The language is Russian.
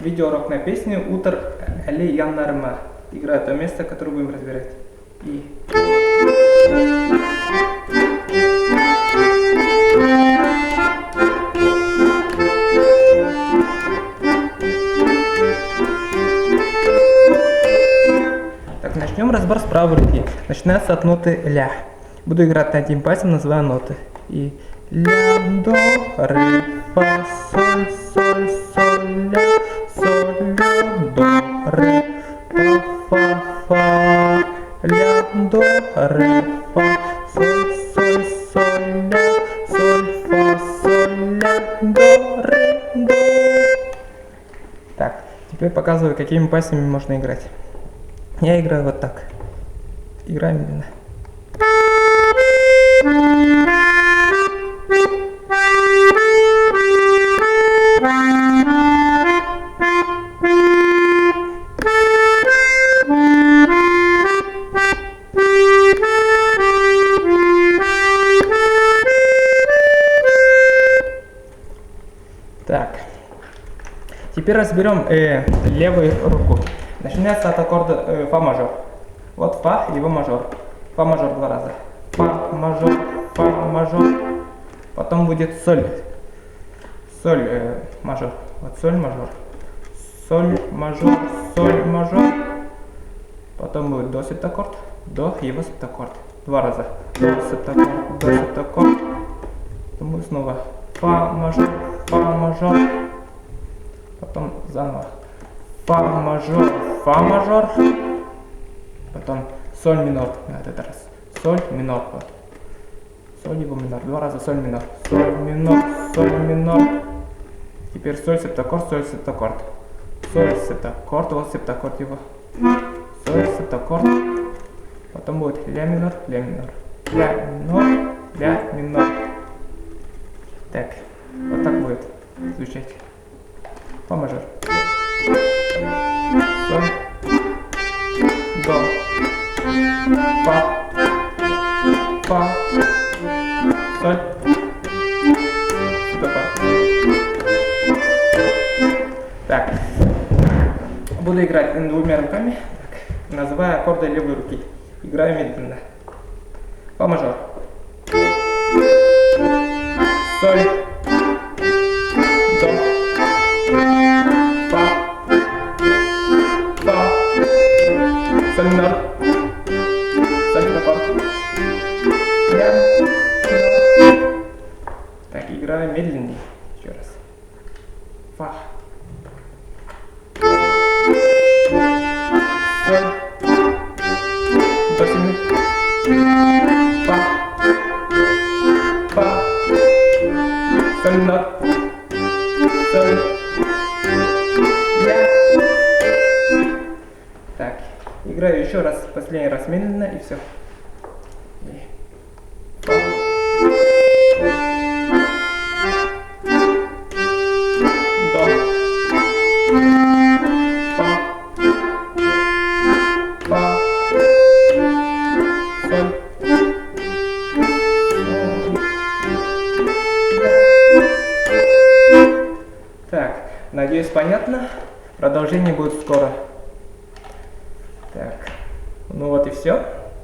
видеоурок на песню «Утр Али Яннарма». Играет то место, которое будем разбирать. И... Так, начнем разбор с правой руки. Начинается от ноты ля. Буду играть на одним пальцем, называя ноты. И ля, до, ре, фа, соль, соль, соль, ля, соль, ля, до, ре, фа, фа, ля, до, ре, фа, соль, соль, соль, ля, соль, фа, соль, ля, до, ре, до. Так, теперь показываю, какими пальцами можно играть. Я играю вот так. Играю медленно. Так. Теперь разберем левую руку. Начинается от аккорда фа мажор. Вот фа, его мажор. Фа мажор два раза. Фа мажор, фа мажор. Потом будет соль. Соль мажор. Вот соль мажор. Соль мажор, соль мажор. Потом будет до септаккорд. До, его септаккорд. Два раза. До септаккорд, до септаккорд. Потом будет снова фа мажор, фа мажор. Потом заново. Фа мажор, потом соль минор на этот раз, соль минор, вот. Соль его минор, два раза соль минор, соль минор, теперь соль септаккорд, вот септаккорд его, соль септаккорд, потом будет ля минор, ля минор, ля минор, ля минор. Так, вот так будет звучать. Фа мажор. Соль, до, фа, соль, септаккорд. Так, буду играть двумя руками, так, называя аккорды левой руки. Играю медленно. Фа мажор, соль, до, соль минор, соль септаккорд, ля, минор. Так, играю медленнее. Еще раз. Фа. Соль. До семи. Фа. Фа. Соль минор. Соль. Ля. Так. Играю еще раз, последний раз медленно, и все. Фа. До. Фа. Фа. Соль. Так, надеюсь, понятно. Продолжение будет скоро. Так, ну вот и все.